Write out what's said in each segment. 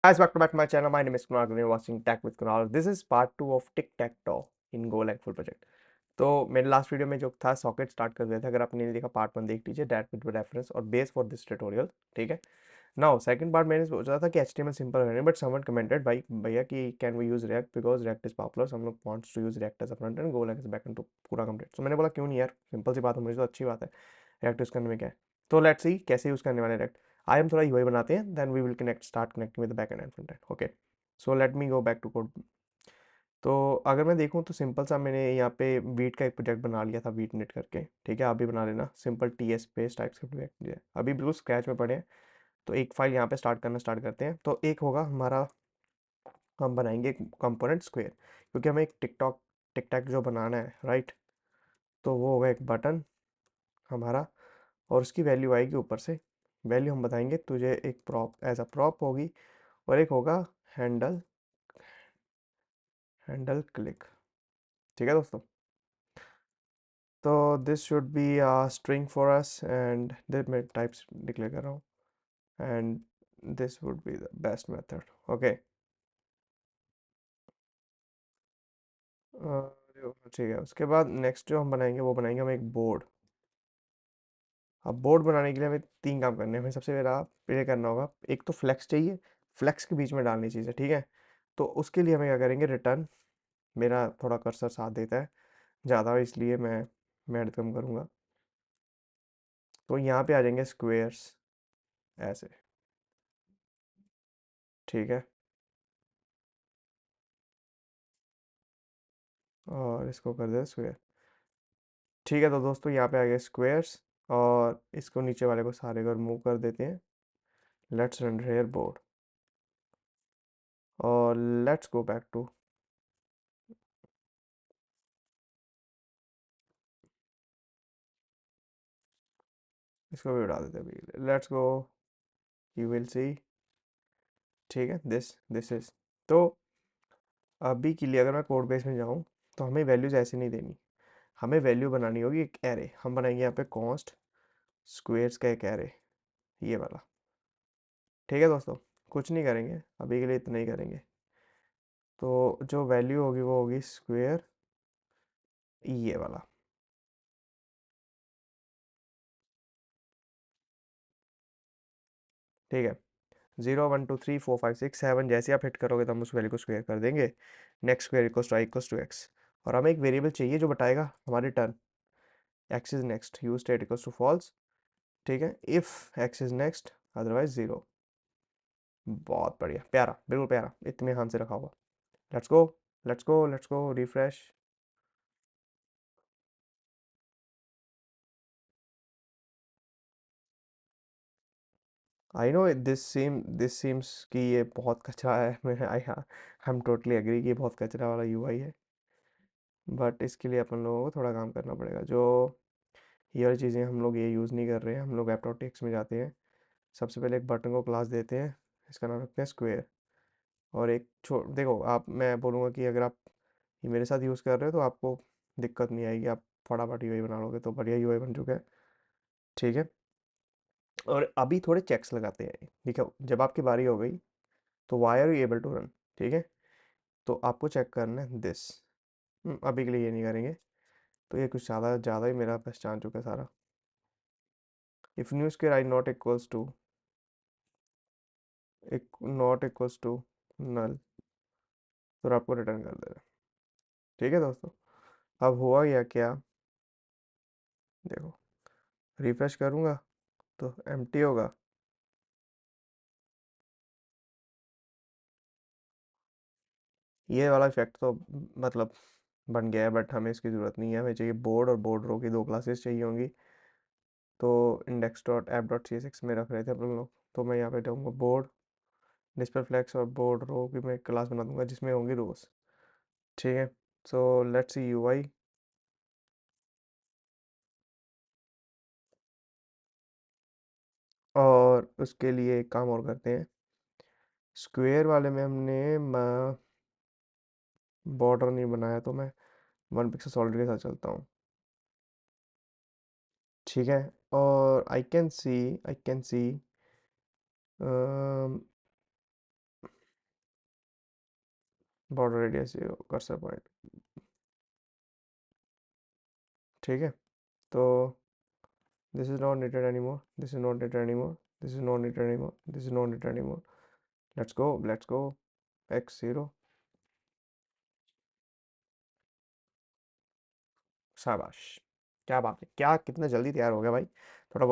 Guys, back to my channel. My name is Kunal. You're watching Tech with Kunal. This is part 2 of Tic Tac Toe in Golang full project. तो मेरे last video में जो था socket start कर दिया था, अगर आपने नहीं देखा पार्ट 1 देख लीजिए, दैट विद रेफरेंस और बेस फॉर दिस ट्यूटोरियल। ठीक है। नाउ सेकंड पार्ट मैंने सोचा था कि HTML सिंपल है, बट समवन कमेंटेड भाई भैया कि can we use React because React is popular, हम लोग wants to use React as a front end Golang as back end to पूरा कंप्लीट। सो मैंने बोला क्यों नहीं यार, सिंपल सी बात है, मुझे तो अच्छी बात है रिएक्ट यूज करने में क्या है। तो लेट्स सी कैसे यूज करने वाले रिएक्ट। आई एम थोड़ा यूआई बनाते हैं, then we will connect start connecting with the back end and front end. Okay, so let me go back to code. तो अगर मैं देखूं तो सिंपल सा मैंने यहाँ पे वीट का एक प्रोजेक्ट बना लिया था, वीट नेट करके। ठीक है, आप भी बना लेना, simple TS space type script react है, अभी बिल्कुल स्क्रैच में पड़े हैं। तो एक फाइल यहाँ पे स्टार्ट करते हैं। तो एक होगा हमारा, हम बनाएंगे कंपोनेंट स्क्वेयर, क्योंकि हमें एक टिकटॉक टिक टैक जो बनाना है, राइट। तो वो होगा एक बटन हमारा, और उसकी वैल्यू आएगी ऊपर से। वैल्यू हम बताएंगे तुझे एक प्रॉप एज अ प्रॉप होगी, और एक होगा हैंडल हैंडल क्लिक। ठीक है दोस्तों। तो this should be string for us, and this मैं टाइप्स डिक्लेयर कर रहा हूँ, and this would be the best method. Okay, ठीक है। उसके बाद नेक्स्ट जो हम बनाएंगे वो बनाएंगे हम एक बोर्ड। अब बोर्ड बनाने के लिए हमें तीन काम करने हैं। हमें सबसे पहले ये करना होगा, एक तो फ्लेक्स चाहिए, फ्लेक्स के बीच में डालनी चीज़ें। ठीक है। तो उसके लिए हमें क्या करेंगे, रिटर्न। मेरा थोड़ा कर्सर साथ देता है ज़्यादा, इसलिए मैं मेहनत कम करूँगा। तो यहाँ पे आ जाएंगे स्क्वेयर्स ऐसे। ठीक है, और इसको कर दे स्क्वेयर। ठीक है, तो दोस्तों यहाँ पे आ गए स्क्वेयर्स, और इसको नीचे वाले को सारे को रिमूव कर देते हैं। लेट्स रन हेयर बोर्ड, और लेट्स गो बैक टू, इसको भी उड़ा देते हैं अभी। Let's go, you will see. ठीक है, दिस इज। तो अभी के लिए अगर मैं कोड बेस में जाऊँ, तो हमें वैल्यूज ऐसे नहीं देनी, हमें वैल्यू बनानी होगी एक एरे। हम बनाएंगे यहाँ पे कॉन्स्ट स्क्वेयर्स का एक एरे, ये वाला। ठीक है दोस्तों, कुछ नहीं करेंगे अभी के लिए, इतना ही करेंगे। तो जो वैल्यू होगी वो होगी स्क्वेयर, ये वाला। ठीक है, 0 1 2 3 4 5 6 7 जैसे आप हिट करोगे तो हम उस वैल्यू को स्क्वेयर कर देंगे। Next square equals to X. और हमें एक वेरिएबल चाहिए जो बताएगा हमारी turn, X is next, you state equals to false. ठीक है, if X is next, otherwise zero. बहुत बढ़िया, प्यारा, बिल्कुल प्यारा, इत्मीनान से रखा हुआ। Let's go, let's go refresh. I know this seems कि ये बहुत कचरा है। मैं I I am totally agree कि ये बहुत कचरा वाला यूआई है, बट इसके लिए अपन लोगों को थोड़ा काम करना पड़ेगा। जो ये वाली चीज़ें हम लोग ये यूज़ नहीं कर रहे हैं, हम लोग एप.टेक्स में जाते हैं। सबसे पहले एक बटन को क्लास देते हैं, इसका नाम रखते हैं स्क्वेयर। और एक देखो, आप मैं बोलूँगा कि अगर आप ये मेरे साथ यूज़ कर रहे हो तो आपको दिक्कत नहीं आएगी, आप फटाफट यूआई बना लोगे। तो बढ़िया यूआई बन चुका है। ठीक है, और अभी थोड़े चेक्स लगाते हैं। देखो, जब आपकी बारी हो गई तो why are you able to run. ठीक है, तो आपको चेक करना है दिस। अभी के लिए ये नहीं करेंगे, तो ये कुछ ज़्यादा ज़्यादा ही मेरा पहचान चुका है सारा। If new square I not equals to, एक नॉट इक्वल्स टू नल, तो आपको रिटर्न कर देना। ठीक है दोस्तों, अब हुआ या क्या, देखो, रिफ्रेश करूँगा तो एम्प्टी होगा। ये वाला इफेक्ट तो मतलब बन गया है, बट हमें इसकी ज़रूरत नहीं है। हमें चाहिए बोर्ड, और बोर्ड रो की दो क्लासेस चाहिए होंगी। तो index dot app dot CSX में रख रहे थे अपन लोग, तो मैं यहाँ पे दूंगा बोर्ड डिस्प्ले फ्लैक्स, और बोर्ड रो की मैं क्लास बना दूंगा जिसमें होंगी रोज। ठीक है, सो लेट्स सी UI। और उसके लिए एक काम और करते हैं, स्क्वायर वाले में हमने बॉर्डर नहीं बनाया, तो मैं 1 पिक्सल सॉलिड के साथ चलता हूँ। ठीक है, और I can see border radius cursor point. ठीक है, तो this is not needed any more, this is not needed any more, this is not needed any more, this is not needed any more. Let's go x0। शाबाश, क्या बात है, क्या कितना जल्दी तैयार हो गया भाई। थोड़ा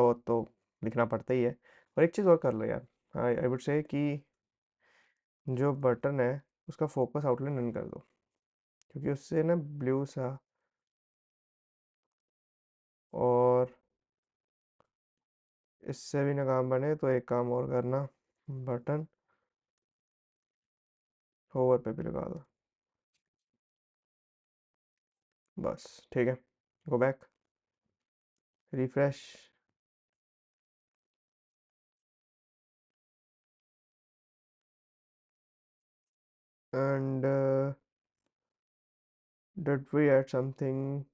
बहुत तो लिखना पड़ता ही है। और एक चीज़ और कर लो यार, आई वुड से कि जो बटन है उसका फोकस आउटलाइन नन कर दो, क्योंकि उससे ना ब्लू सा, और इससे भी ना काम बने तो एक काम और करना, बटन होवर पे भी लगा दो। बस ठीक है, go back, refresh. And did we add something?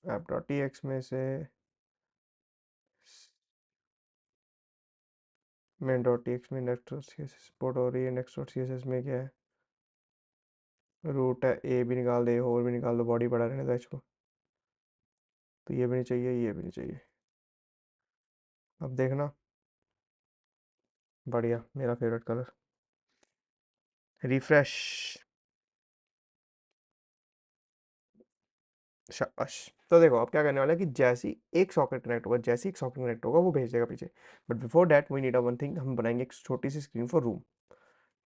app.tx में से main.tx में next.css सपोर्ट हो रही है, next.css में क्या है, रूट है, ए भी निकाल दे, होवर भी निकाल दो, बॉडी पड़ा रहने दो इसको। तो ये भी नहीं चाहिए, ये भी नहीं चाहिए। अब देखना, बढ़िया, मेरा फेवरेट कलर। रिफ्रेश। शाबाश। तो देखो अब क्या करने वाला है कि जैसे ही एक सॉकेट कनेक्ट होगा, जैसे ही एक सॉकेट कनेक्ट होगा वो भेज देगा पीछे। But before that we need a one thing, हम बनाएंगे एक छोटी सी स्क्रीन फॉर रूम।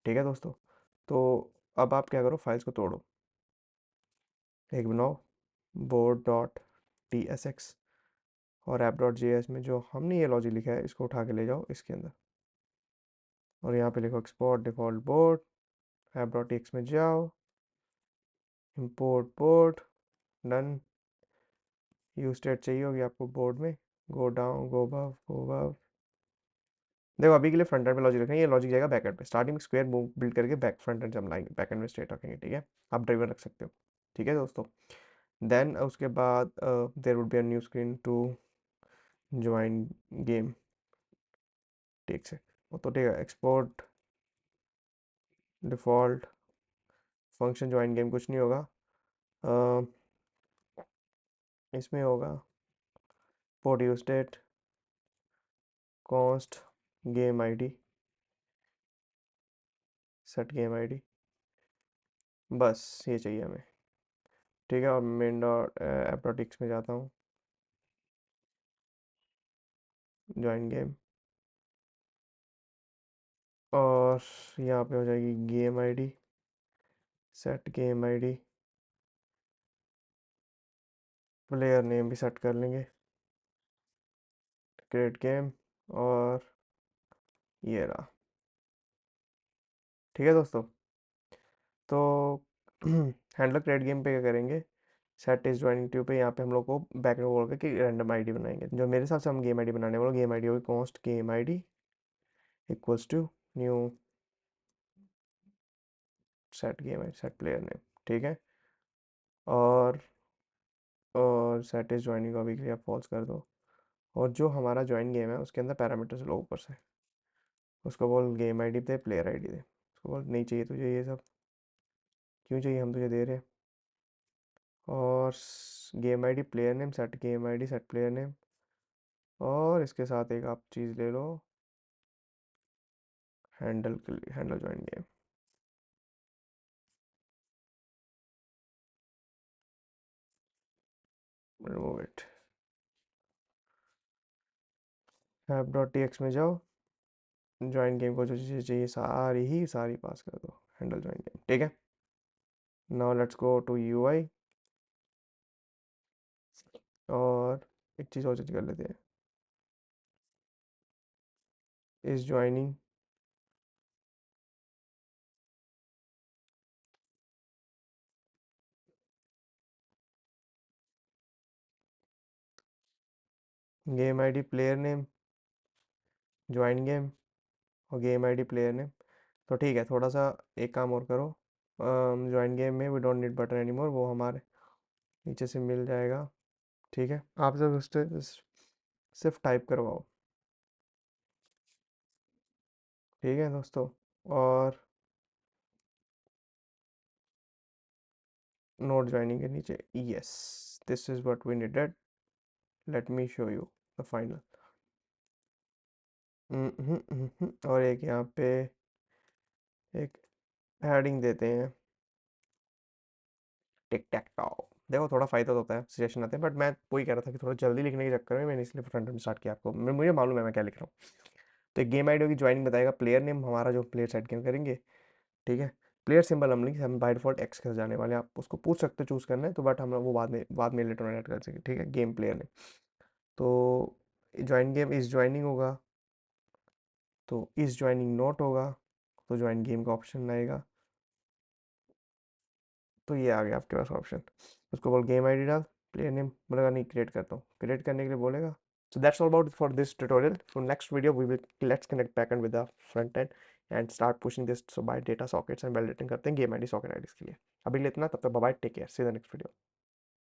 ठीक है दोस्तों, तो अब आप क्या करो, फाइल्स को तोड़ो, एक बनाओ board dot T S x, और ऐप डॉट जे एस में जो हमने ये लॉजिक लिखा है इसको उठा के ले जाओ इसके अंदर, और यहाँ पे लिखो export default board, app dot X में जाओ, import board, done. You state चाहिए होगी आपको बोर्ड में, गो डाउन, गो अबव। देखो अभी के लिए फ्रंट एंड पे लॉजिक रखेंगे, ये लॉजिक जाएगा बैक एंड पे, स्टार्टिंग में स्क्वायर मूव बिल्ड करके बैक फ्रंट एंड जब लाएंगे, बैक एंड में स्ट्रेट रखेंगे। ठीक है, आप ड्राइवर रख सकते हो। ठीक है दोस्तों, देन उसके बाद there would be a new screen to join game. ठीक से, तो ठीक है, export default function join game, कुछ नहीं होगा, अ, इसमें होगा port use state cost game ID, set game ID, बस ये चाहिए हमें। ठीक है, और main dot app dot X में जाता हूँ, ज्वाइन गेम, और यहाँ पे हो जाएगी game ID, set game ID, player name भी सेट कर लेंगे, क्रिएट गेम, और ये रहा। ठीक है दोस्तों, तो हैंडलर क्रिएट गेम पे क्या करेंगे, सेट इज ज्वाइनिंग ट्यूब पे यहाँ पे हम लोग को बैक में बोल के कि रैंडम आईडी बनाएंगे, जो मेरे हिसाब से हम गेम आईडी बनाने वाले, गेम आईडी होगी const game ID equals to new set game ID, set player name. ठीक है, और सेट इज ज्वाइनिंग को अभी के लिए आप फॉल्स कर दो, और जो हमारा ज्वाइन गेम है उसके अंदर पैरामीटर्स लो ऊपर से, उसको बोल गेम आईडी दे, प्लेयर आईडी दे, उसको बोल नहीं चाहिए तुझे ये सब, क्यों चाहिए, हम तुझे दे रहे हैं। और game ID player name, set game ID set player name, और इसके साथ एक आप चीज़ ले लो, handle join game, remove it, app dot T X में जाओ, ज्वाइन गेम को जो चीज़ें चाहिए सारी ही सारी पास कर दो, हैंडल ज्वाइन गेम। ठीक है, now let's go to U I, और एक चीज़ और चीज़ कर लेते हैं, इस joining game ID player name join game, और गेम आईडी प्लेयर नेम। तो ठीक है, थोड़ा सा एक काम और करो, ज्वाइन गेम में we don't need button any more, वो हमारे नीचे से मिल जाएगा। ठीक है, आप जब उस सिर्फ टाइप करवाओ। ठीक है दोस्तों, और नोट ज्वाइनिंग के नीचे yes, this is what we needed, let me show you the final. और एक यहाँ पे एक हेडिंग देते हैं, टिक टैक टॉ। देखो थोड़ा फायदा तो होता है, सजेशन आते हैं, बट मैं वही कह रहा था कि थोड़ा जल्दी लिखने के चक्कर में मैंने इसलिए फ्रंट एंड स्टार्ट किया। आपको मुझे मालूम है मैं क्या लिख रहा हूँ। तो एक गेम आईडी होगी, ज्वाइनिंग बताएगा, प्लेयर नेम हमारा जो प्लेयर साइड गेम करेंगे। ठीक है, प्लेयर सिंबल हम लिख, हम बाय डिफॉल्ट एक्स के जाने वाले हैं, आप उसको पूछ सकते हो चूज करना है तो, बट हम वो बाद में लेटर में ऐड कर सकेंगे। ठीक है, गेम प्लेयर नेम, तो ज्वाइन गेम इज ज्वाइनिंग होगा, तो इज ज्वाइनिंग नोट होगा, तो ज्वाइन गेम का ऑप्शन आएगा। तो ये आ गया आपके पास ऑप्शन। उसको बोल गेम आईडी डाल, प्लेयर नेम बोलेगा नहीं क्रिएट करता हूँ, क्रिएट करने के लिए बोलेगा। So that's all about for this tutorial. For next video we will let's connect backend with the front end and start pushing this so by data sockets and validating करते हैं game ID socket IDs के लिए। अभी के लिए इतना, तब तक bye bye, take care, see the next video.